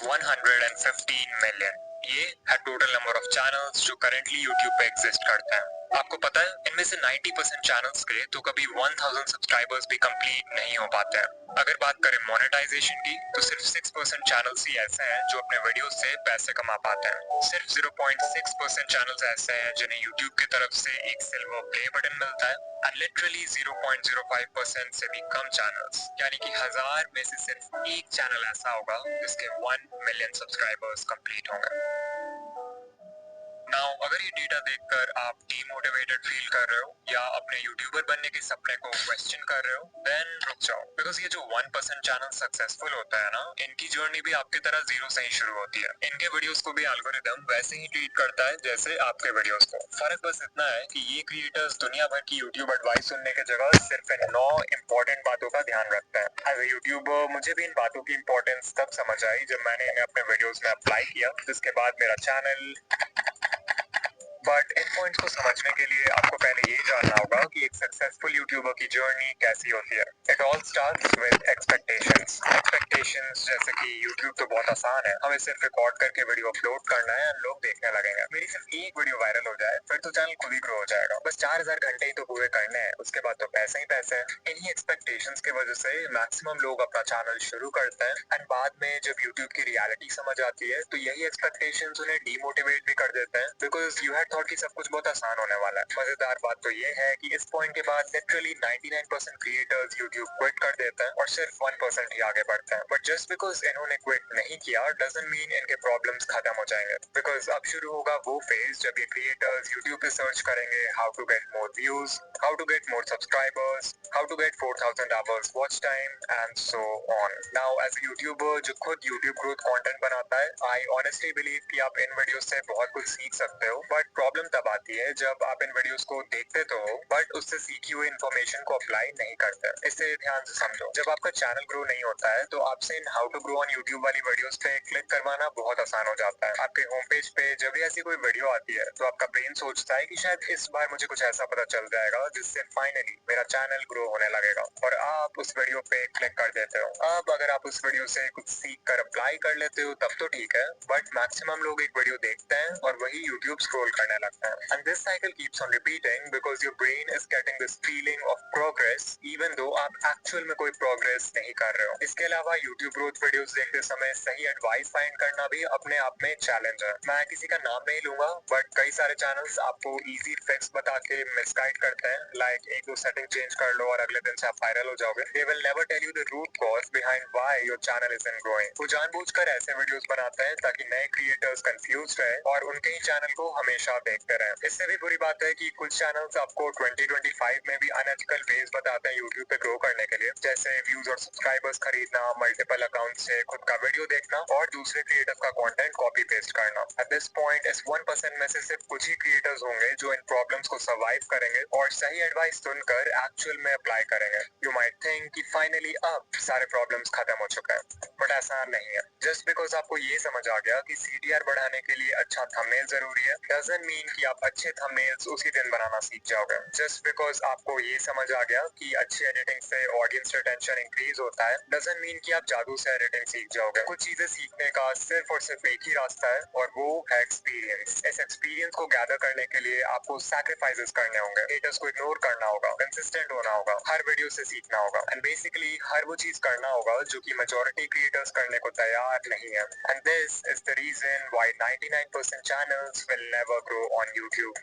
115 million. ये है total number of channels जो करेंटली यूट्यूब पे एग्जिस्ट करते हैं। आपको पता है इनमें से 90% चैनल्स के तो कभी 1000 सब्सक्राइबर्स भी कंप्लीट नहीं हो पाते हैं। अगर बात करें मोनेटाइजेशन की तो सिर्फ 6% चैनल्स ही ऐसे हैं जो अपने वीडियो से पैसे कमा पाते हैं। सिर्फ 0.6% चैनल्स ऐसे हैं जिन्हें यूट्यूब की तरफ से एक सिल्वर प्ले बटन मिलता है एंड लिटरली 0.05% से भी कम चैनल्स, यानी कि 1000 में से सिर्फ एक चैनल ऐसा होगा जिसके 1 मिलियन सब्सक्राइबर्स कंप्लीट होंगे। नाउ अगर ये डेटा देखकर आप डीमोटिवेटेड फील कर रहे हो या अपने यूट्यूबर बनने के सपने को क्वेश्चन कर रहे हो, देन रुक जाओ, बिकॉज ये जो 1% चैनल सक्सेसफुल होता है ना, इनकी जर्नी भी आपकी तरह जीरो से ही शुरू होती है। इनके वीडियोस को भी एल्गोरिदम वैसे ही ट्रीट करता है जैसे आपके वीडियोस को। फर्क बस इतना है कि ये क्रिएटर्स दुनिया भर की यूट्यूब एडवाइस सुनने की जगह सिर्फ इन 9 इंपॉर्टेंट बातों का ध्यान रखते हैं। एज ए यूट्यूबर मुझे भी इन बातों की इंपॉर्टेंस तब समझ आई जब मैंने इन्हें अपने वीडियोस में अप्लाई किया, जिसके बाद मेरा चैनल। बट इन पॉइंट्स को समझने के लिए आपको पहले ये जानना होगा कि एक सक्सेसफुल यूट्यूबर की जर्नी कैसी होती है। It all starts with expectations. Expectations जैसे कि यूट्यूब तो बहुत आसान है, हमें सिर्फ रिकॉर्ड करके वीडियो अपलोड करना है और लोग देखने लगेंगे। मेरी सिर्फ एक वीडियो वायरल हो जाए फिर तो चैनल खुद ही ग्रो हो जाएगा। बस 4000 घंटे ही तो पूरे करने हैं, उसके बाद तो पैसे ही पैसे हैं। इन्हीं एक्सपेक्टेशंस की वजह से मैक्सिमम लोग अपना चैनल शुरू करते हैं एंड बाद में जब यूट्यूब की रियलिटी समझ आती है तो यही एक्सपेक्टेशंस उन्हें डीमोटिवेट भी कर देते हैं, बिकॉज यू हैड थॉट कि सब कुछ बहुत आसान होने वाला है। मजेदार बात तो ये है कि इस पॉइंट के बाद लिटरली 99% क्रिएटर्स यूट्यूब क्विट कर देते हैं और सिर्फ 1% ही आगे बढ़ते हैं। बट जस्ट बिकॉज इन्होंने क्विट नहीं किया डजंट मीन इनके प्रॉब्लम्स खत्म हो जाएंगे, बिकॉज अब शुरू होगा वो फेज जब ये क्रिएटर्स यूट्यूब पे सर्च करेंगे how to get more views, how to get more subscribers, how to get 4000 hours watch time and so on. Now as a YouTuber जो खुद यूट्यूब ग्रोथ कंटेंट बनाता है, आई ऑनेस्टली बिलीव कि आप इन video से बहुत कुछ सीख सकते हो। बट प्रॉब्लम तब आती है जब आप इन वीडियोस को देखते तो हो बट उससे सीखी हुई इन्फॉर्मेशन को अप्लाई नहीं करते। इसे ध्यान से समझो, जब आपका चैनल ग्रो नहीं होता है तो आपसे इन how to grow on YouTube वाली वीडियोस पे क्लिक करवाना बहुत आसान हो जाता है। आपके होम पेज पे जब भी ऐसी कोई वीडियो आती है तो आपका ब्रेन सोचता है कि शायद इस बार मुझे कुछ ऐसा पता चल जाएगा जिससे फाइनली मेरा चैनल ग्रो होने लगेगा, और आप उस वीडियो पे क्लिक कर देते हो। अब अगर आप उस वीडियो से कुछ सीख कर अप्लाई कर लेते हो तब तो ठीक है, बट मैक्सिमम लोग एक वीडियो देखते हैं और वही यूट्यूब स्क्रॉल करने लगते हैं and this cycle keeps on repeating because your brain is getting this feeling of progress even though आप एक्चुअल में कोई प्रोग्रेस नहीं कर रहे हो। इसके अलावा यूट्यूब ग्रोथ वीडियोस देखते समय सही एडवाइस फाइंड करना भी अपने आप में एक चैलेंज है। मैं किसी का नाम नहीं लूंगा बट कई सारे चैनल्स आपको इजी फिक्स बता के मिसगाइड करते हैं, लाइक एक दो सेटिंग चेंज कर लो और अगले दिन से आप वायरल हो जाओगे। They will never tell you the root cause behind why your channel is in growing. वो जानबूझकर ऐसे वीडियोस बनाते हैं ताकि नए क्रिएटर्स कंफ्यूज रहे और उनके ही चैनल को हमेशा देखते रहे। इससे भी बुरी बात है कि कुछ चैनल्स आपको 2025 में भी अनएथिकल वेज बताते हैं यूट्यूब पे ग्रो करने के लिए, जैसे व्यूज और सब्सक्राइबर्स खरीदना, मल्टीपल अकाउंट से खुद का वीडियो देखना और दूसरे क्रिएटर्स का कंटेंट कॉपी पेस्ट करना। एट दिस पॉइंट इस 1% में से सिर्फ कुछ ही क्रिएटर्स होंगे जो इन प्रॉब्लम्स को सर्वाइव करेंगे और सही एडवाइस सुनकर एक्चुअल में अप्लाई करेंगे। यू माइट थिंक कि फाइनली अब सारे प्रॉब्लम्स खत्म हो चुके हैं, बट ऐसा नहीं है। जस्ट बिकॉज आपको ये समझ आ गया कि सीटीआर बढ़ाने के लिए अच्छा थंबनेल जरूरी है डजंट मीन कि आप अच्छे थंबनेल्स उसी दिन बनाना सीख जाओगे। जस्ट बिकॉज आपको ये समझ आ गया कि अच्छी एडिटिंग से ऑडियंस रिटेंशन इंक्रीज होता है डजंट मीन कि आप जादू से एडिटिंग सीख जाओगे। कुछ चीजें सीखने का सिर्फ और सिर्फ एक ही रास्ता है और वो है एक्सपीरियंस। इस एक्सपीरियंस को गैदर करने के लिए आपको सैक्रिफाइसेस करने होंगे, हेटर्स को इग्नोर करना होगा, कंसिस्टेंट होना होगा, हर वीडियो से सीखना होगा एंड बेसिकली हर वो चीज करना होगा जो कि मेजॉरिटी क्रिएटर्स करने को तैयार नहीं है। And this is the reason why 99% channels will never grow on YouTube.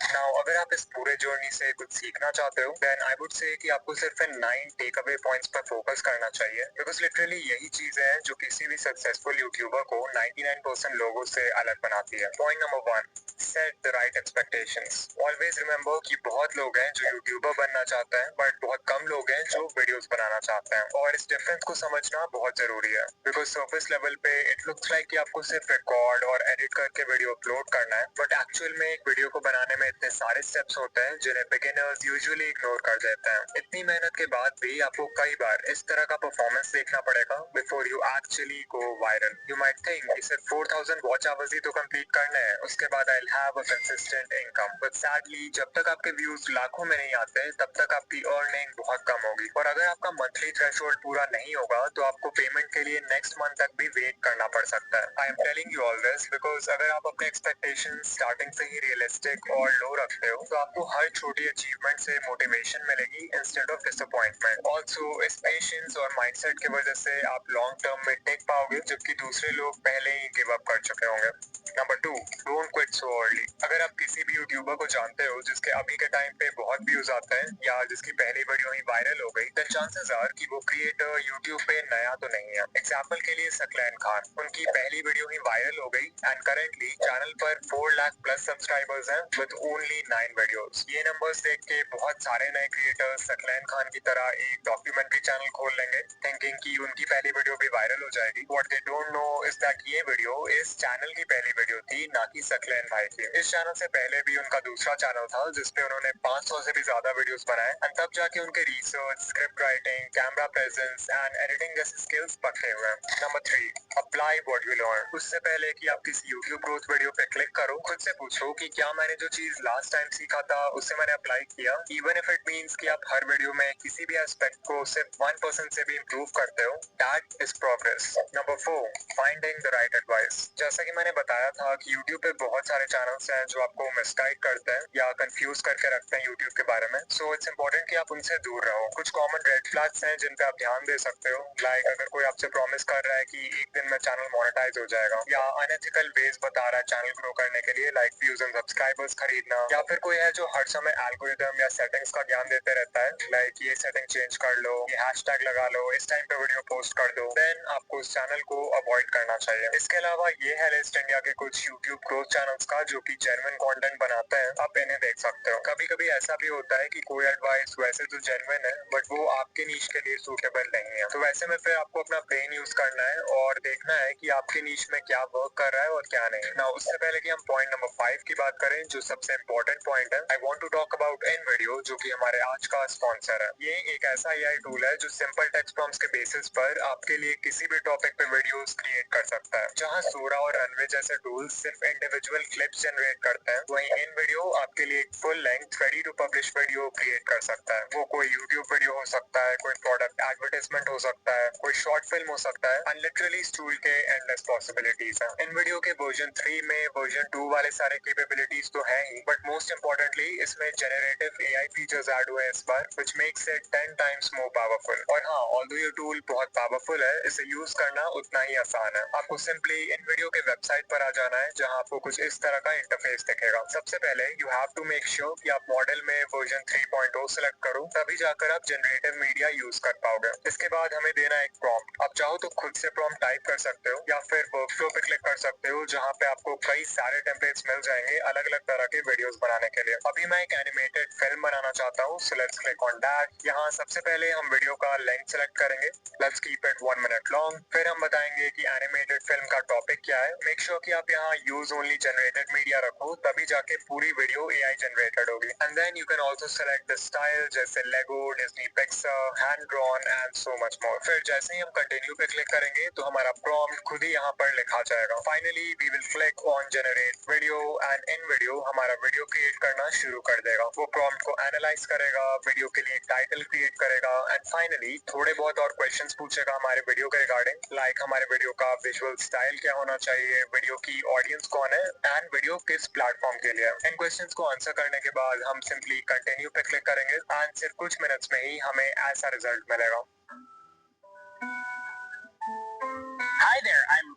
Now अगर आप इस पूरे जर्नी से कुछ सीखना चाहते हो देन आई वुड से कि आपको सिर्फ इन 9 टेक अवे पॉइंट्स पर फोकस करना चाहिए, बिकॉज लिटरली यही चीजें हैं जो किसी भी सक्सेसफुल यूट्यूबर को 99% लोगों से अलग बनाती है। Point number 1, set the right expectations. Always remember कि बहुत लोग हैं जो यूट्यूबर बनना चाहते हैं बट बहुत कम लोग हैं जो वीडियोस बनाना चाहते हैं, और इस डिफरेंस को समझना बहुत जरूरी है। बिकॉज सरफेस लेवल पे इट लुक्स लाइक कि आपको सिर्फ रिकॉर्ड और एडिट करके वीडियो अपलोड करना है, बट एक्चुअल में एक वीडियो को बनाने में इतने सारे स्टेप्स होते हैं जिन्हें बिगिनर्स यूजुअली इग्नोर कर देते हैं। इतनी मेहनत के बाद भी आपको कई बार इस तरह का परफॉर्मेंस देखना पड़ेगा before you actually go viral. You might think कि सिर्फ 4000 वॉच आवर्स ही तो कंप्लीट करने हैं, उसके बाद I will have a consistent income. But sadly जब तक आपके व्यूज लाखों में नहीं आते तब तक आपकी अर्निंग बहुत कम होगी, और अगर आपका मंथली थ्रेशोल्ड पूरा नहीं होगा तो आपको पेमेंट के लिए नेक्स्ट मंथ तक भी वेट करना पड़ सकता है। I am telling you all this because अगर आप अपने एक्सपेक्टेशन स्टार्टिंग से ही रियलिस्टिक और लो रखते हो तो आपको हर छोटी अचीवमेंट से मोटिवेशन मिलेगी इंस्टेड ऑफ डिसअपॉइंटमेंट। ऑल्सो इस पेशेंस और माइंडसेट की वजह से आप लॉन्ग टर्म में टिक पाओगे जबकि दूसरे लोग पहले ही गिव अप कर चुके होंगे। Number 2, don't quit so early. अगर आप किसी भी यूट्यूबर को जानते हो जिसके अभी के टाइम पे बहुत व्यूज आते हैं या जिसकी पहली वीडियो ही वायरल हो गई, देन चांसेस आर कि वो क्रिएटर यूट्यूब पे नया तो नहीं है। एग्जांपल के लिए सकलैन खान, उनकी पहली वीडियो ही वायरल हो गई एंड करेंटली चैनल पर 4 लाख प्लस सब्सक्राइबर्स हैं विद ओनली 9 वीडियोस। ये नंबर्स देख के बहुत सारे नए क्रिएटर्स सकलैन खान की तरह एक डॉक्यूमेंट्री चैनल खोल लेंगे थिंकिंग कि उनकी पहली वीडियो भी वायरल हो जाएगी। What they don't know is that ये वीडियो इस चैनल की पहली वीडियो थी, ना कि सकलैन भाई की। इस चैनल से पहले भी उनका दूसरा चैनल था जिसपे उन्होंने 500 से भी ज्यादा वीडियोस बनाए एंड तब जाके उनके research, script writing, camera presence and editing जैसे स्किल्स पक्के हुए हैं। Number 3, apply what you learn. उससे पहले कि आप किसी यूट्यूब ग्रोथ वीडियो पे क्लिक करो, खुद से पूछो कि क्या मैंने जो चीज लास्ट टाइम सीखा था उसे मैंने अप्लाई किया, इवन इफ इट मींस कि आप हर वीडियो में किसी भी एस्पेक्ट को सिर्फ 1% से भी इंप्रूव करते हो, that is progress. Number 4, finding the right advice. जैसा कि मैंने बताया था कि यूट्यूब पे बहुत सारे चैनल्स हैं जो आपको मिसगाइड करते हैं या कंफ्यूज करके रखते हैं यूट्यूब के बारे में, सो इट्स इंपॉर्टेंट कि आप उनसे दूर रहो। कुछ कॉमन रेड फ्लैग्स हैं जिन पे आप ध्यान दे सकते हो, लाइक अगर कोई आपसे प्रॉमिस कर रहा है कि एक दिन में चैनल मोनेटाइज हो जाएगा, या अनएथिकल वेज बता रहा है चैनल ग्रो करने के लिए लाइक व्यूज एंड सब्सक्राइबर्स खरीदना, या फिर कोई है जो हर समय एल्गोरिथम या सेटिंग्स का ज्ञान देते रहता है लाइक ये सेटिंग चेंज कर लो, ये हैशटैग लगा लो, इस टाइम पे वीडियो पोस्ट कर दो, देन आपको उस चैनल को अवॉइड करना चाहिए। इसके अलावा ये है लिस्ट इंडिया के कुछ यूट्यूब ग्रोथ चैनल्स का जो कि जेन्युइन कंटेंट बनाते हैं, आप इन्हें देख सकते हो। कभी कभी ऐसा भी होता है कि कोई एडवाइस वैसे तो जेन्युइन है बट वो आपके नीश के लिए सूटेबल नहीं है, तो वैसे में फिर आपको अपना ब्रेन यूज करना है और देखना है कि आपके नीश में क्या वर्क कर रहा है और क्या नहीं। ना उससे पहले कि हम पॉइंट नंबर 5 की बात करें जो सबसे इंपॉर्टेंट पॉइंट है, I want to talk about InVideo जो कि हमारे आज का स्पॉन्सर है। ये एक ऐसा AI टूल है जो सिंपल टेक्स्ट प्रॉम्प्ट्स के बेसिस पर आपके लिए किसी भी टॉपिक पे वीडियोस क्रिएट कर सकता है। जहां सोरा और रनवे जैसे टूल्स सिर्फ इंडिविजुअल क्लिप्स जनरेट करते हैं, वहीं InVideo आपके लिए एक full length ready to publish video create कर सकता है। वो कोई यूट्यूब वीडियो हो सकता है, कोई प्रोडक्ट एडवर्टाइजमेंट हो सकता है, कोई शॉर्ट फिल्म हो सकता है, एंड लिटरली इस टूल के एंडलेस पॉसिबिलिटीज हैं। InVideo के वर्जन 3 में वर्जन 2 वाले सारे कैपेबिलिटीज तो है ही, बट मोस्ट इंपॉर्टेंटली इसमें जनरेटिव AI फीचर्स ऐड हुए हैं इस बार, which makes it 10 times more powerful. और हाँ, ऑल्दो ये टूल बहुत पावरफुल है, इसे यूज करना उतना ही आसान है। आपको सिंपली InVideo के वेबसाइट पर आ जाना है जहां आपको कुछ इस तरह का इंटरफेस दिखेगा। सबसे पहले you have to make sure कि आप मॉडल में वर्जन 3.0 सेलेक्ट करो, तभी जाकर आप जनरेटिव मीडिया यूज कर पाओगे। इसके बाद हमें देना है एक प्रॉम्प्ट। आप चाहो तो खुद से प्रॉम्प्ट टाइप कर सकते हो या फिर वर्कफ्लो पे क्लिक कर सकते हो जहां पे आपको कई सारे टेम्पलेट्स मिल जाएंगे अलग अलग तरह के वीडियोस बनाने के लिए। अभी मैं एक एनिमेटेड फिल्म बनाना चाहता हूँ, so let's click on that. यहाँ सबसे पहले हम वीडियो का लेंथ सेलेक्ट करेंगे, let's keep it 1 minute long. फिर हम बताएंगे कि एनिमेटेड फिल्म का टॉपिक क्या है। मेक श्योर कि आप यहाँ यूज ओनली जनरेटेड मीडिया रखो, तभी जाके पूरी वीडियो AI जनरेटेड होगी। And then you can also select the style जैसे Lego, Disney Pixar, hand drawn and so much more. फिर जैसे ही हम कंटिन्यू पे क्लिक करेंगे तो हमारा प्रॉम्प्ट खुद ही यहाँ पर लिखा जाएगा। Finally we will click on generate video and InVideo हमारा वीडियो क्रिएट करना शुरू कर देगा। वो प्रॉम्प्ट को एनालाइज करेगा, वीडियो के लिए टाइटल क्रिएट करेगा एंड फाइनली थोड़े बहुत और क्वेश्चंस पूछेगा हमारे वीडियो के रिगार्डिंग, लाइक हमारे वीडियो का विजुअल स्टाइल क्या होना चाहिए, वीडियो की ऑडियंस कौन है एंड वीडियो किस प्लेटफॉर्म के लिए। इन क्वेश्चंस को आंसर करने के बाद हम सिंपली कंटिन्यू पे क्लिक करेंगे एंड सिर्फ कुछ मिनट्स में ही हमें ऐसा रिजल्ट मिलेगा। Hi there, I'm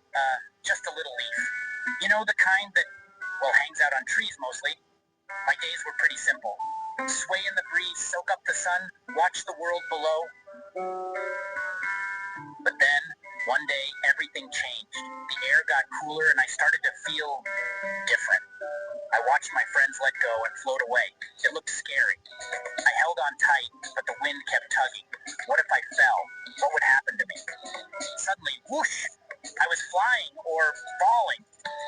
just a little leaf. You know, the kind that, well, hangs out on trees mostly. My days were pretty simple. Sway in the breeze, soak up the sun, watch the world below. But then, one day, everything changed. The air got cooler and I started to feel different. I watched my friends let go and float away. It looked scary. I held on tight, but the wind kept tugging. What if I fell? What would happen to me? Suddenly, whoosh! I was flying or falling.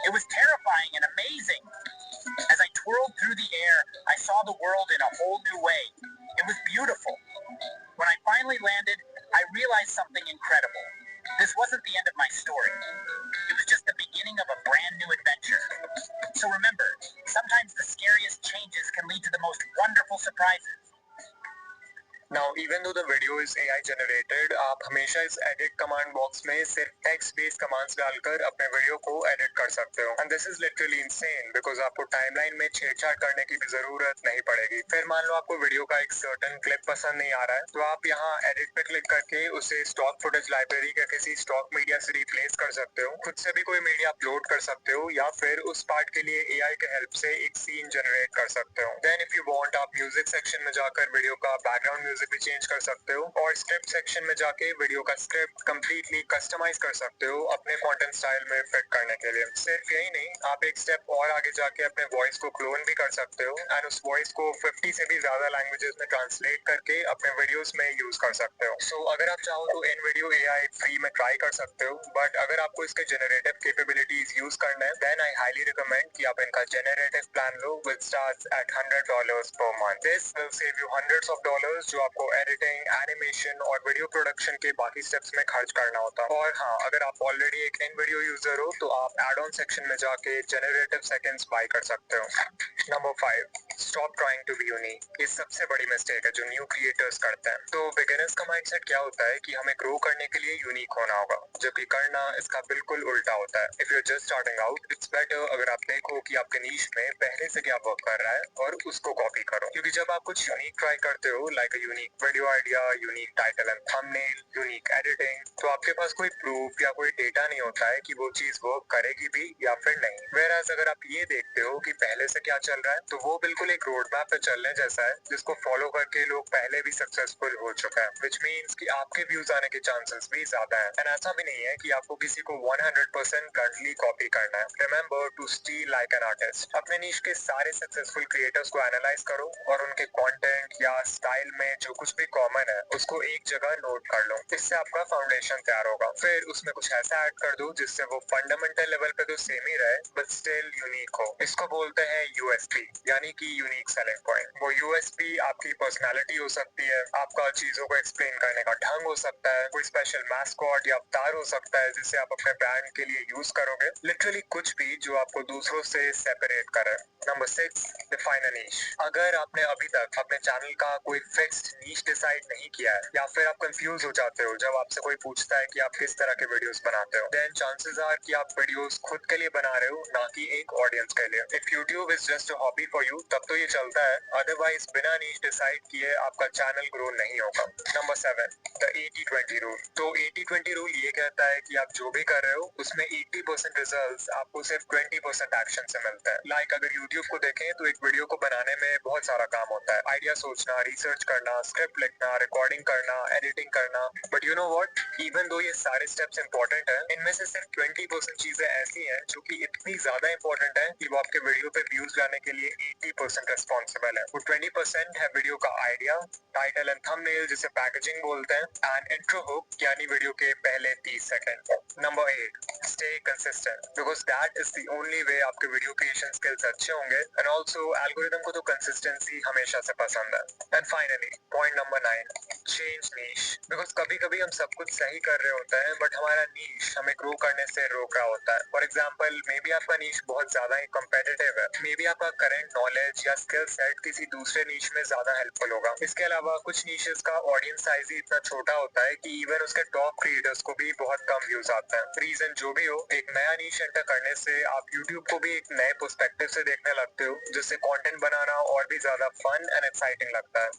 It was terrifying and amazing. As I twirled through the air, saw the world in a whole new way. It was beautiful. When I finally landed, I realized something incredible. This wasn't the end of my story. It was just the beginning of a brand new adventure. So remember, sometimes the scariest changes can lead to the most wonderful surprises. Now, even though the video is AI generated, आप हमेशा इस edit command box में सिर्फ text based commands डालकर अपने video को edit कर सकते हो। And this is literally insane because आपको timeline में छेड़छाड़ करने की भी जरूरत नहीं पड़ेगी। फिर मान लो आपको वीडियो का एक certain clip पसंद नहीं आ रहा है, तो आप यहाँ edit पे क्लिक करके उसे stock footage library के किसी stock media से replace कर सकते हो। खुद से भी कोई मीडिया अपलोड कर सकते हो या फिर उस पार्ट के लिए AI के हेल्प से एक सीन जनरेट कर सकते हो। Then if you want, आप म्यूजिक सेक्शन में जाकर वीडियो का बैकग्राउंड म्यूजिक भी चेंज कर सकते हो और स्क्रिप्ट सेक्शन में जाके वीडियो का स्क्रिप्ट कंप्लीटली कस्टमाइज कर सकते हो अपने कंटेंट स्टाइल में फिट करने के लिए। सिर्फ यही नहीं, आप एक स्टेप और आगे जाके अपने वॉइस को क्लोन भी कर सकते हो एंड उस वॉइस को 50 से भी ज्यादा लैंग्वेजेस में ट्रांसलेट करके अपने वीडियोस में यूज कर सकते हो। सो अगर आप चाहो तो इन वीडियो एआई फ्री में ट्राई कर सकते हो, बट अगर आपको इसके जेनरेटिव कैपेबिलिटीज यूज करना है देन आई हाईली रिकमेंड कि आप इनका generative plan low with starts at $100 per month. This will save you hundreds of dollars जो आपको एडिटिंग, एनिमेशन और वीडियो प्रोडक्शन के बाकी स्टेप्स में खर्च करना होता है। और हाँ, अगर आप ऑलरेडी एक इन वीडियो यूजर हो तो आप एड ऑन सेक्शन में जाके जेनरेटिव सेकेंड्स बाय कर सकते हो। Number 5, stop trying to be unique. ये सबसे बड़ी मिस्टेक है जो न्यू क्रिएटर्स करते हैं। तो बिगिनर्स का माइंडसेट क्या होता है कि हमें ग्रो करने के लिए यूनिक होना होगा, जबकि करना इसका बिल्कुल उल्टा होता है। If you just starting out, it's better अगर आप देखो कि आपके नीश में पहले से क्या वर्क कर रहा है और उसको कॉपी करो। क्योंकि जब आप कुछ यूनिक ट्राई करते हो, like a unique video idea, unique title and thumbnail, unique editing, तो आपके पास कोई प्रूफ या कोई डेटा नहीं होता है कि वो चीज वर्क करेगी भी या फिर नहीं। Whereas अगर आप ये देखते हो कि पहले से क्या चल रहा है, तो वो बिल्कुल एक रोड मैप पे चलने जैसा है जिसको फॉलो करके लोग पहले भी सक्सेसफुल हो चुके हैं, which means कि आपके व्यूज आने के चांसेस भी ज्यादा हैं। एंड ऐसा भी नहीं है कि आपको किसी को 100% ब्लंटली कॉपी करना है। Remember to steal like an artist. अपने नीश के सारे सक्सेसफुल क्रिएटर्स को एनालाइज करो और उनके कंटेंट या स्टाइल में जो कुछ भी कॉमन है उसको एक जगह नोट कर लो। इससे आपका फाउंडेशन तैयार होगा। फिर उसमें कुछ ऐसा ऐड कर दो जिससे वो फंडामेंटल लेवल पे तो सेम ही रहे बट स्टिल यूनिक हो। इसको बोलते हैं यूएसपी, यानी कि यूनिक सेलिंग पॉइंट। वो यूएसपी आपकी पर्सनालिटी हो सकती है, आपका चीजों को एक्सप्लेन करने का ढंग हो सकता है, कोई स्पेशल मैस्कॉट या अवतार हो सकता है जिसे आप अपने ब्रांड के लिए यूज करोगे। लिटरली कुछ भी जो आपको दूसरों से सेपरेट करे। नंबर 6, डिफाइन अ नीश। अगर आपने अभी तक अपने चैनल का कोई फिक्स्ड नीश डिसाइड नहीं किया है या फिर आप कंफ्यूज हो जाते हो जब आपसे कोई पूछता है कि आप किस तरह के वीडियोस बनाते हो, देन चांसेस आर कि आप वीडियोस खुद के लिए बना रहे हो, ना कि एक ऑडियंस के लिए। If YouTube is just a hobby for you तब तो ये चलता है, अदरवाइज बिना नीश डिसाइड किए आपका चैनल ग्रो नहीं होगा। Number 7, the 80-20 rule. तो 80-20 रूल ये कहता है कि आप जो भी कर रहे हो उसमें 80% रिजल्ट्स आपको सिर्फ 20% एक्शन से मिलते हैं। लाइक अगर यूट्यूब को देखें तो एक वीडियो को बनाने में बहुत सारा काम होता है, आइडिया सोचना, रिसर्च करना, स्क्रिप्ट लिखना, रिकॉर्डिंग करना, एडिटिंग करना। But you know what, even though ये सारे स्टेप्स इंपॉर्टेंट हैं, इनमें से सिर्फ 20% चीजें ऐसी हैं जो कि इतनी ज्यादा इंपॉर्टेंट है कि वो आपके वीडियो पे व्यूज लाने के लिए 80% रिस्पॉन्सिबल है। वो 20% है वीडियो का आइडिया, टाइटल एंड थंबनेल जिसे पैकेजिंग बोलते हैं, एंड इंट्रो हुक यानी वीडियो के पहले 30 second. Number 8, stay consistent because that is the only way आपके वीडियो क्रिएशन स्किल्स अच्छे होंगे। एंड ऑल्सो एल्गोरिदम को तो कंसिस्टेंसी हमेशा से पसंद है। And finally point number 9, change niche. Because कभी कभी हम सब कुछ सही कर रहे होते हैं बट हमारा नीश हमें ग्रो करने से रोक रहा होता है। फॉर एग्जाम्पल, मे बी आपका नीश बहुत ज्यादा ही कम्पिटिटिव है, मे बी आपका करंट नॉलेज या स्किल सेट किसी दूसरे नीश में ज्यादा हेल्पफुल होगा। इसके अलावा कुछ नीशेस का ऑडियंस साइज ही इतना छोटा होता है कि इवन उसके टॉप क्रिएटर्स को भी बहुत कम व्यूज आते हैं। रीजन जो भी हो, एक नया नीश एंटर करने से आप यूट्यूब को भी एक नए पर्सपेक्टिव से देखने लगते हो, जिससे कंटेंट बनाना और भी ज्यादा फन एंड एक्साइटिंग लगता है।